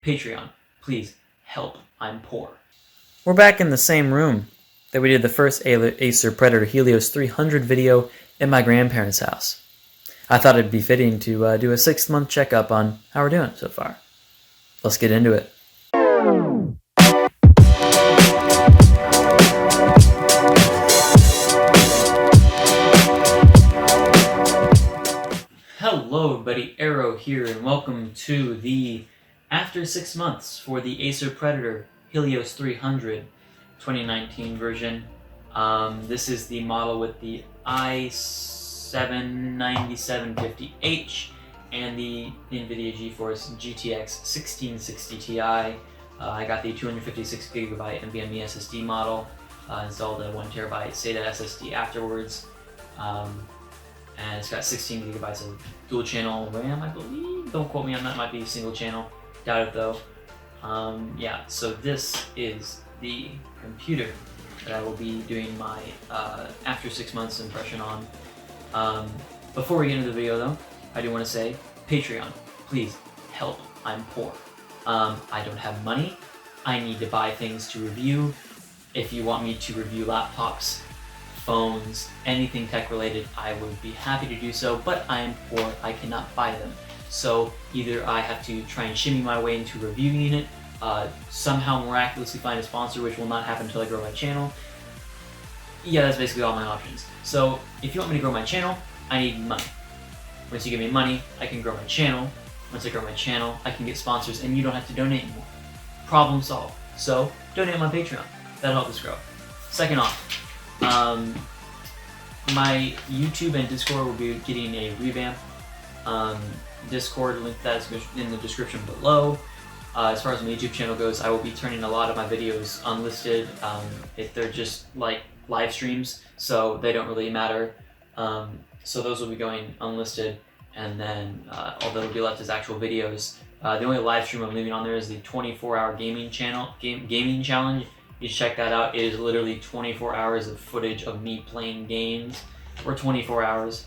Patreon, please help, I'm poor. We're back in the same room that we did the first Acer Predator Helios 300 video in my grandparents' house. I thought it'd be fitting to do a 6-month checkup on how we're doing so far. Let's get into it. Hello everybody, Arrow here, and welcome to the after 6 months for the Acer Predator Helios 300 2019 version. This is the model with the i7-9750H and the NVIDIA GeForce GTX 1660 Ti. I got the 256GB NVMe SSD model, installed a 1TB SATA SSD afterwards. And it's got 16 gigabytes of dual channel RAM, I believe. Don't quote me on that, might be single channel. Doubt it though. Yeah, so this is the computer that I will be doing my after 6 months impression on. Before we get into the video though, I do want to say, Patreon, please help, I'm poor. I don't have money, I need to buy things to review. If you want me to review laptops, phones, anything tech related, I would be happy to do so, but I am poor, I cannot buy them. So either I have to try and shimmy my way into reviewing it, somehow miraculously find a sponsor, which will not happen until I grow my channel. Yeah, that's basically all my options. So if you want me to grow my channel, I need money. Once you give me money, I can grow my channel. Once I grow my channel, I can get sponsors and you don't have to donate anymore. Problem solved. So donate on my Patreon. That'll help us grow. Second off, my YouTube and Discord will be getting a revamp. Discord, link to that is in the description below. As far as my YouTube channel goes, I will be turning a lot of my videos unlisted. If they're just like live streams, so they don't really matter. So those will be going unlisted, and then all that will be left is actual videos. The only live stream I'm leaving on there is the 24-hour gaming challenge. You should check that out. It is literally 24 hours of footage of me playing games, or 24 hours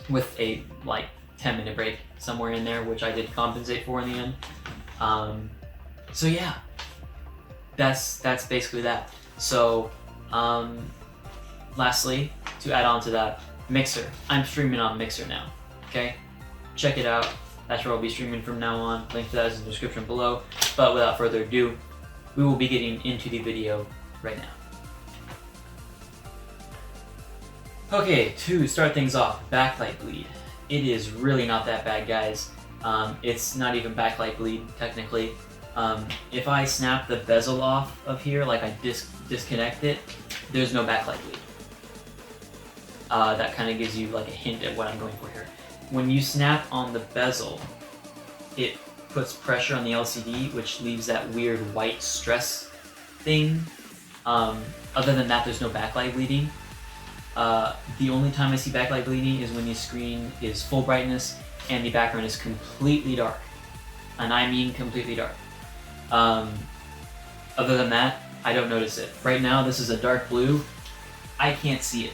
with a like 10-minute break somewhere in there, which I did compensate for in the end. So yeah, that's basically that. So lastly, to add on to that, Mixer. I'm streaming on Mixer now. Okay, check it out. That's where I'll be streaming from now on. Link to that is in the description below. But without further ado, we will be getting into the video right now. Okay, to start things off, Backlight Bleed. It is really not that bad, guys. It's not even Backlight Bleed, technically. If I snap the bezel off of here, like I disconnect it, there's no Backlight Bleed. That kind of gives you like a hint at what I'm going for here. When you snap on the bezel, it puts pressure on the LCD, which leaves that weird white stress thing. Other than that, there's no backlight bleeding. The only time I see backlight bleeding is when the screen is full brightness and the background is completely dark. And I mean completely dark. Other than that, I don't notice it. Right now, this is a dark blue. I can't see it.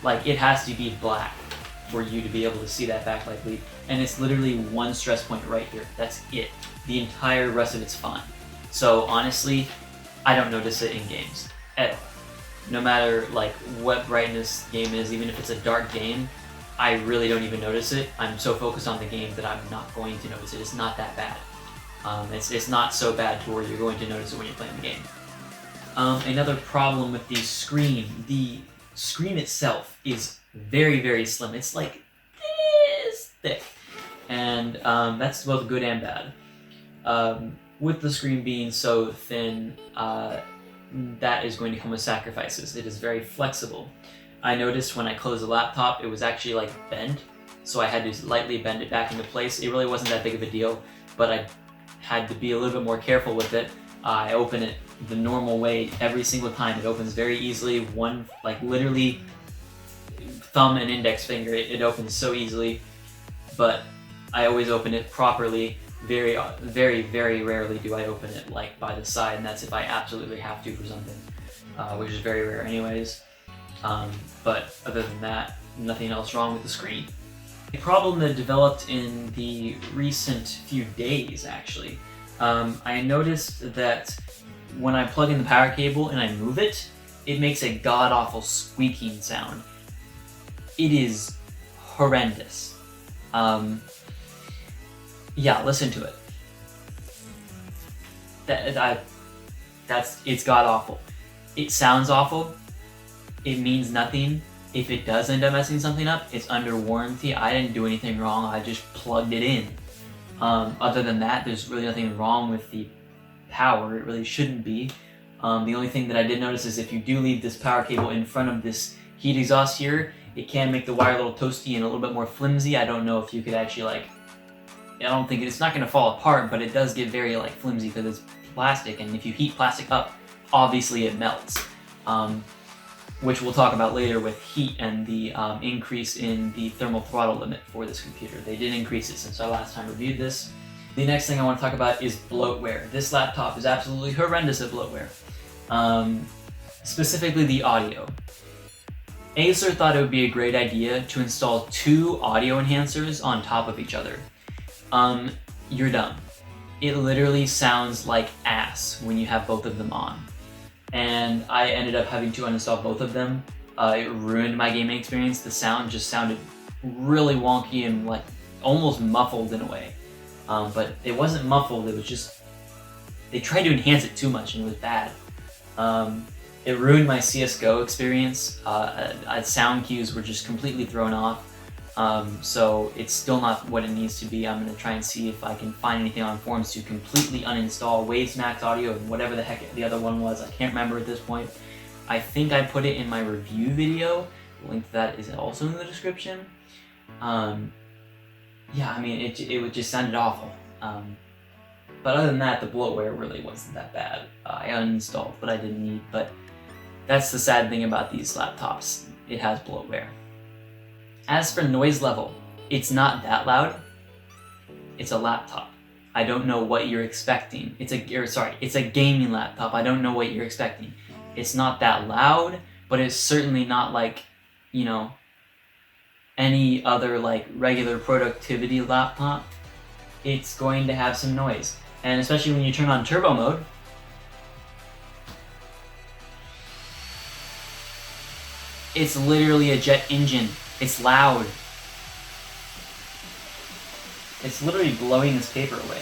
Like, it has to be black for you to be able to see that backlight bleed. And it's literally one stress point right here. That's it. The entire rest of it's fine. So honestly, I don't notice it in games at all. No matter like what brightness the game is, even if it's a dark game, I really don't even notice it. I'm so focused on the game that I'm not going to notice it. It's not that bad. It's not so bad to where you're going to notice it when you're playing the game. Another problem with the screen itself is very, very slim. It's like this thick. And that's both good and bad. With the screen being so thin, that is going to come with sacrifices. It is very flexible. I noticed when I closed the laptop, it was actually like bent, so I had to lightly bend it back into place. It really wasn't that big of a deal, but I had to be a little bit more careful with it. I open it the normal way every single time. It opens very easily, like literally thumb and index finger, it opens so easily, but I always open it properly. Very, very, very rarely do I open it like by the side, and that's if I absolutely have to for something, which is very rare anyways. But other than that, nothing else wrong with the screen. A problem that developed in the recent few days, actually, I noticed that when I plug in the power cable and I move it, it makes a god-awful squeaking sound. It is horrendous. Yeah, listen to it. It's god-awful. It sounds awful. It means nothing. If it does end up messing something up, it's under warranty. I didn't do anything wrong. I just plugged it in. Other than that, there's really nothing wrong with the power. It really shouldn't be. The only thing that I did notice is if you do leave this power cable in front of this heat exhaust here, it can make the wire a little toasty and a little bit more flimsy. I don't know if you could actually I don't think it's not going to fall apart, but it does get very flimsy because it's plastic, and if you heat plastic up, obviously it melts. Which we'll talk about later with heat and the increase in the thermal throttle limit for this computer. They did increase it since I last time reviewed this. The next thing I want to talk about is bloatware. This laptop is absolutely horrendous at bloatware. Specifically the audio. Acer thought it would be a great idea to install 2 audio enhancers on top of each other. You're dumb. It literally sounds like ass when you have both of them on. And I ended up having to uninstall both of them. It ruined my gaming experience. The sound just sounded really wonky and almost muffled in a way. But it wasn't muffled, it was just, they tried to enhance it too much and it was bad. It ruined my CSGO experience. Sound cues were just completely thrown off. So it's still not what it needs to be. I'm going to try and see if I can find anything on forums to completely uninstall Waves Max Audio and whatever the heck the other one was. I can't remember at this point. I think I put it in my review video. The link to that is also in the description. Yeah, I mean, it just sounded awful. But other than that, the bloatware really wasn't that bad. I uninstalled what I didn't need, but that's the sad thing about these laptops. It has bloatware. As for noise level, it's not that loud. It's a laptop. I don't know what you're expecting. It's a gaming laptop. I don't know what you're expecting. It's not that loud, but it's certainly not any other regular productivity laptop. It's going to have some noise. And especially when you turn on turbo mode, it's literally a jet engine. It's loud. It's literally blowing this paper away.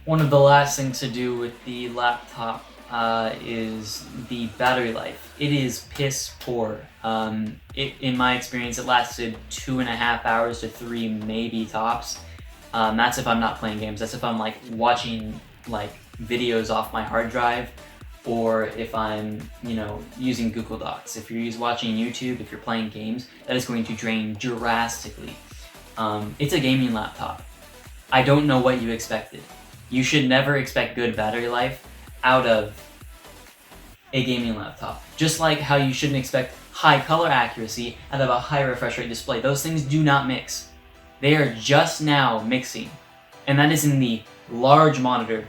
One of the last things to do with the laptop is the battery life. It is piss poor. In my experience, it lasted 2.5 hours to 3, maybe tops. That's if I'm not playing games. That's if I'm watching videos off my hard drive, or if I'm using Google Docs. If you're watching YouTube, if you're playing games, that is going to drain drastically. It's a gaming laptop. I don't know what you expected. You should never expect good battery life out of a gaming laptop. Just like how you shouldn't expect high color accuracy out of a high refresh rate display. Those things do not mix. They are just now mixing. And that is in the large monitor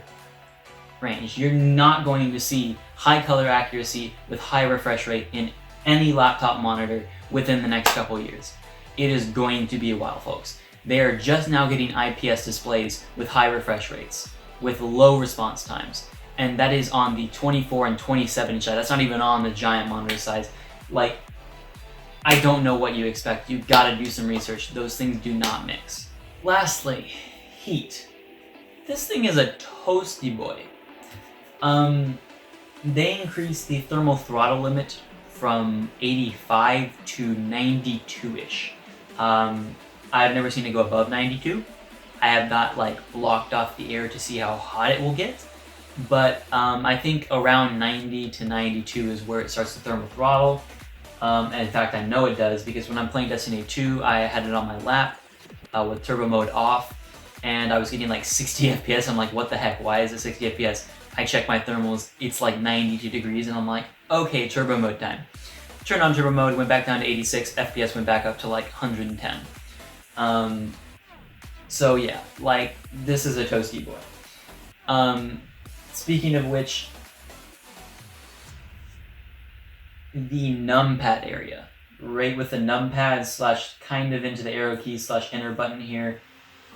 range. You're not going to see high color accuracy with high refresh rate in any laptop monitor within the next couple years. It is going to be a while, folks. They are just now getting IPS displays with high refresh rates, with low response times. And that is on the 24 and 27 inch size. That's not even on the giant monitor size. I don't know what you expect. You've got to do some research. Those things do not mix. Lastly, heat. This thing is a toasty boy. They increased the thermal throttle limit from 85 to 92-ish. I've never seen it go above 92. I have not blocked off the air to see how hot it will get, but I think around 90 to 92 is where it starts to thermal throttle. And in fact, I know it does because when I'm playing Destiny 2, I had it on my lap with turbo mode off, and I was getting 60 FPS. I'm like, what the heck? Why is it 60 FPS? I check my thermals, it's 92 degrees, and I'm like, okay, turbo mode time. Turned on turbo mode, went back down to 86, FPS went back up to 110. So yeah, this is a toasty boy. Speaking of which, the numpad area, right with the numpad / kind of into the arrow key / enter button here,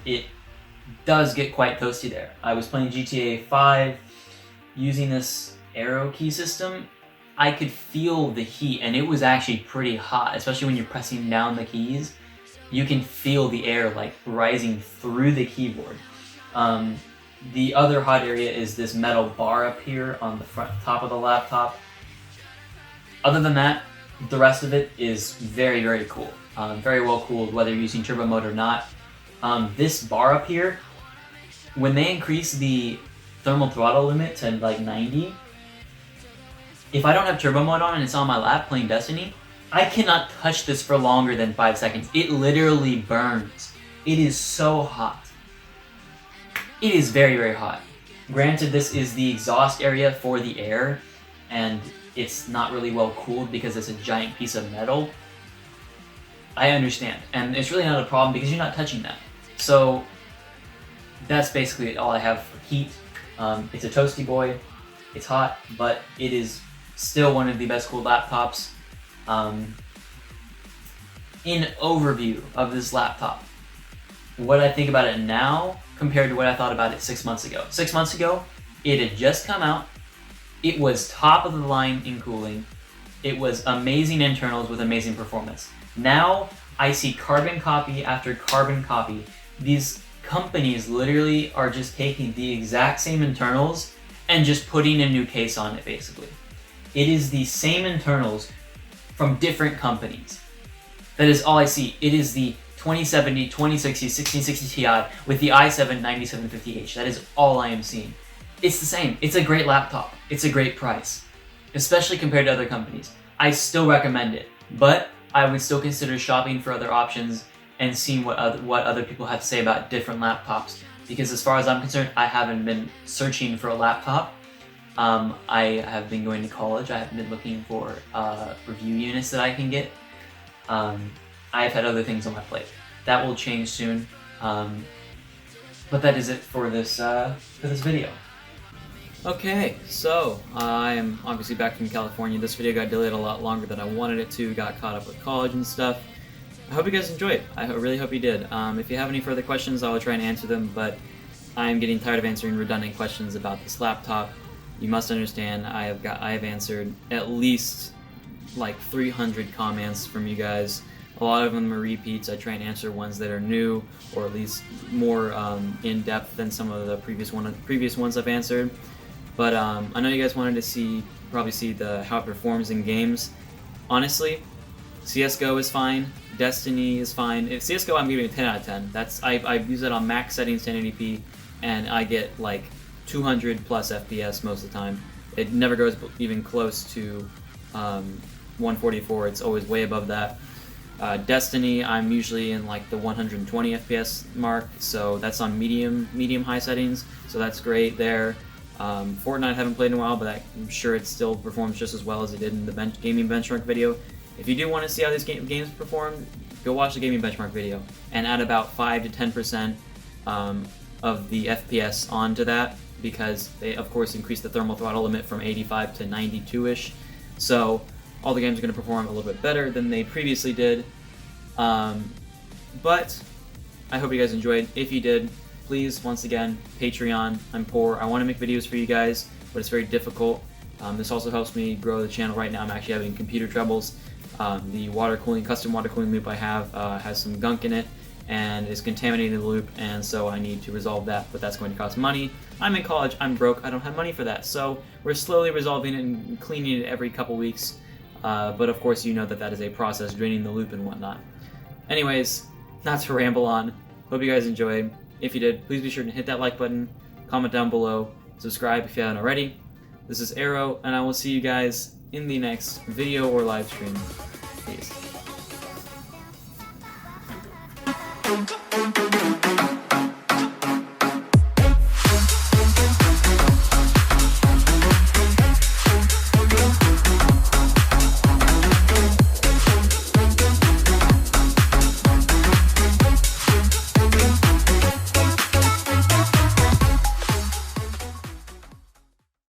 it does get quite toasty there. I was playing GTA 5 using this arrow key system. I could feel the heat, and it was actually pretty hot, especially when you're pressing down the keys. You can feel the air like rising through the keyboard. The other hot area is this metal bar up here on the front top of the laptop. Other than that, the rest of it is very, very cool. Very well cooled, whether you're using turbo mode or not. This bar up here, when they increase the thermal throttle limit to like 90, if I don't have turbo mode on and it's on my lap playing Destiny, I cannot touch this for longer than 5 seconds. It literally burns. It is so hot. It is very, very hot. Granted, this is the exhaust area for the air, and it's not really well cooled because it's a giant piece of metal. I understand, and it's really not a problem because you're not touching that. So that's basically all I have for heat. It's a toasty boy. It's hot, but it is still one of the best cooled laptops. In overview of this laptop, what I think about it now compared to what I thought about it 6 months ago. 6 months ago, it had just come out. It was top of the line in cooling. It was amazing internals with amazing performance. Now, I see carbon copy after carbon copy. These companies literally are just taking the exact same internals and just putting a new case on it, basically. It is the same internals from different companies. That is all I see. It is the 2070, 2060, 1660 Ti with the i7-9750H. That is all I am seeing. It's the same. It's a great laptop. It's a great price, especially compared to other companies. I still recommend it, but I would still consider shopping for other options and seeing what other people have to say about different laptops. Because as far as I'm concerned, I haven't been searching for a laptop. I have been going to college. I haven't been looking for review units that I can get. I've had other things on my plate. That will change soon. But that is it for this video. Okay, so I'm obviously back from California. This video got delayed a lot longer than I wanted it to. Got caught up with college and stuff. I hope you guys enjoyed. I really hope you did. If you have any further questions, I will try and answer them, but I'm getting tired of answering redundant questions about this laptop. You must understand, I have answered at least like 300 comments from you guys. A lot of them are repeats. I try and answer ones that are new, or at least more in depth than some of the previous ones I've answered. But I know you guys wanted to probably see how it performs in games. Honestly, CS:GO is fine. Destiny is fine. If CS:GO, I'm giving it a 10 out of 10. I use it on max settings, 1080p, and I get like 200 plus FPS most of the time. It never goes even close to 144. It's always way above that. Destiny, I'm usually in like the 120 FPS mark, so that's on medium high settings, so that's great there. Fortnite I haven't played in a while, but I'm sure it still performs just as well as it did in the gaming benchmark video. If you do want to see how these games perform, go watch the gaming benchmark video and add about 5 to 10% of the FPS onto that, because they of course increase the thermal throttle limit from 85 to 92-ish. So all the games are going to perform a little bit better than they previously did. But I hope you guys enjoyed. If you did, please, once again, Patreon. I'm poor. I want to make videos for you guys, but it's very difficult. This also helps me grow the channel. Right now I'm actually having computer troubles. The custom water cooling loop I have has some gunk in it and is contaminating the loop, and so I need to resolve that, but that's going to cost money. I'm in college, I'm broke, I don't have money for that, so we're slowly resolving it and cleaning it every couple weeks, but of course you know that is a process, draining the loop and whatnot. Anyways, not to ramble on, hope you guys enjoyed. If you did, please be sure to hit that like button, comment down below, subscribe if you haven't already. This is Arrow, and I will see you guys in the next video or live stream. Peace.